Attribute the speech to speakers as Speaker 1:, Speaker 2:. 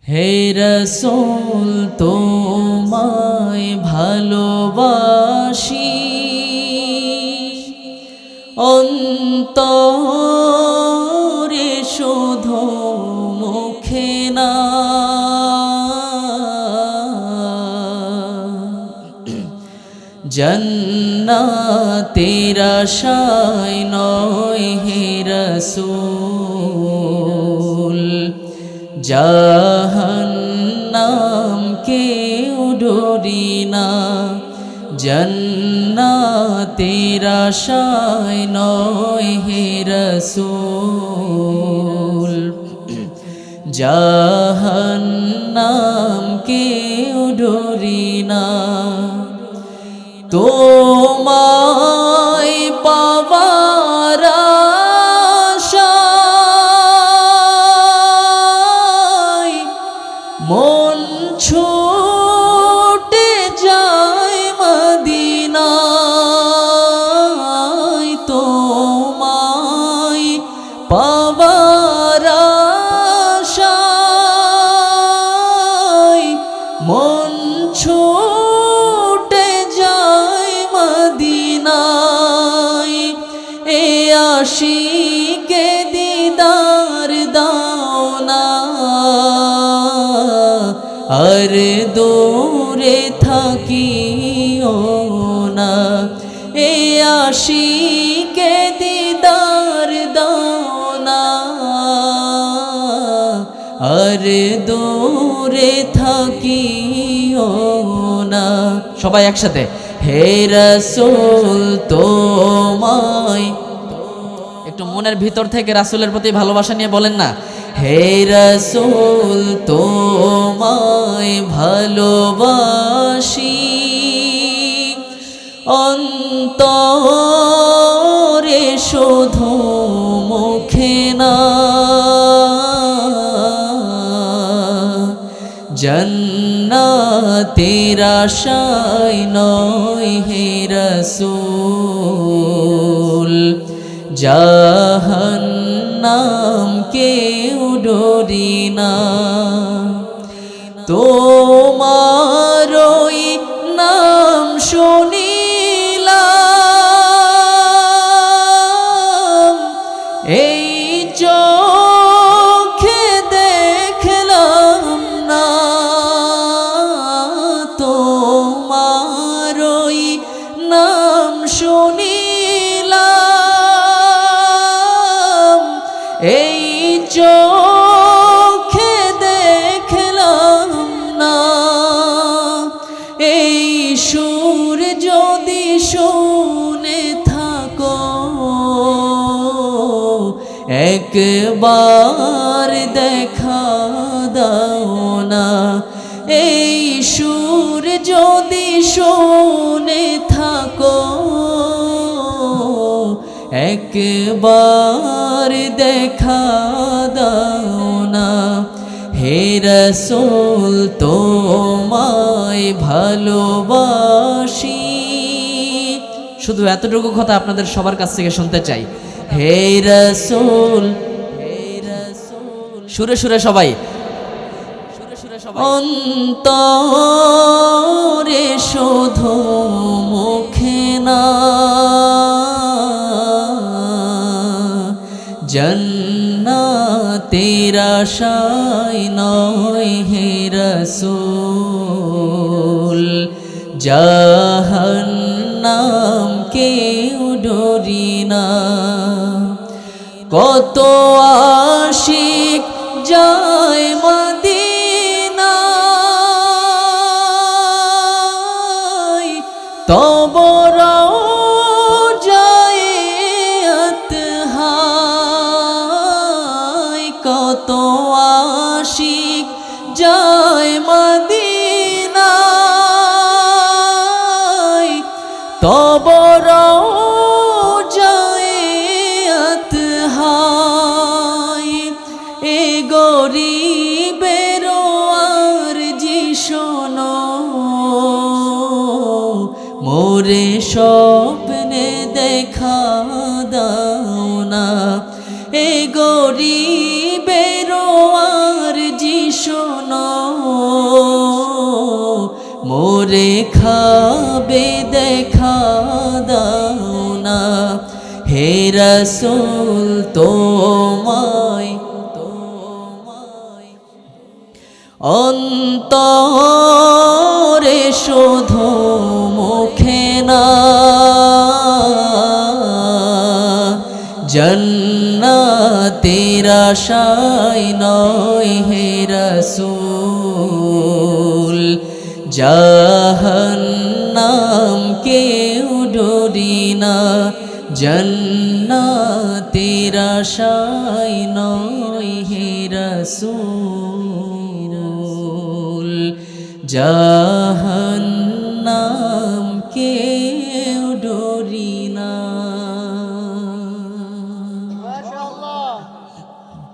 Speaker 1: হে রাসূল তোমায় ভালোবাসি অন্তরে শুধু মুখে না। জান্নাতের আশায় নয় হে রাসূল, জাহান্নাম কেউ ডরি না। জান্নাতের আশায় নয় হে রাসূল, জাহান্নাম কেউ ডরি না। তোমায় পাবার আশায় মন ছুটে যায় মদিনায়। তোমায় পাবার আশায় মন ছুটে যায় মদিনায়। এ আশিকে দিদার দাও না, আর দূরে থাকিও না। এ আশিকে দিদার দাও না, আর দূরে থাকিও না। সবাই একসাথে, হে রাসূল তোমায়, একটু মনের ভিতর থেকে রাসূলের প্রতি ভালোবাসা নিয়ে বলেন না, হে রাসূল তোমায় ভালোবাসি অন্তরে শুধু মুখে না। জান্নাতের আশায় নয় হে রাসূল, জাহান্নাম কেউ ডরি না। তোমারই নাম শুনিলাম, এই চোখে দেখলাম না। তোমারই নাম শুনিলাম, এই চোখে দেখলাম না। এই সুর যদি শুনে থাকো একবার দেখা দাও না। এই সুর যদি শুনে থাকো একবার দেখা দাও না। হে রাসূল তোমায় ভালোবাসি। শুধু এতটুকু কথা আপনাদের সবার কাছ থেকে শুনতে চাই, হে রাসূল, সুরে সুরে সবাই, অন্তরে শুধু মুখে না। জান্নাতের আশায় নয় হে রাসূল, জাহান্নাম কেউ ডরি না। কত আশিক যায় মদিনায়, তব রওজায় আতহায়। কত আশিক যায় মদিনায়, তব রওজায় আতহায়। এ গরিবের আরজি শোনো, মোরে স্বপ্নে দেখা দাও না। এ গরিবের আরজি শোনো, শোনো মোরে খাবে দেখা দাও না হে রাসূল তোমায় অন্তরে শুধু মুখে না জান্নাতের আশায় নয় হে রাসূল জাহান্নাম কেউ ডরি না জান্নাতের আশায় নয় হে রাসূল জাহান্নাম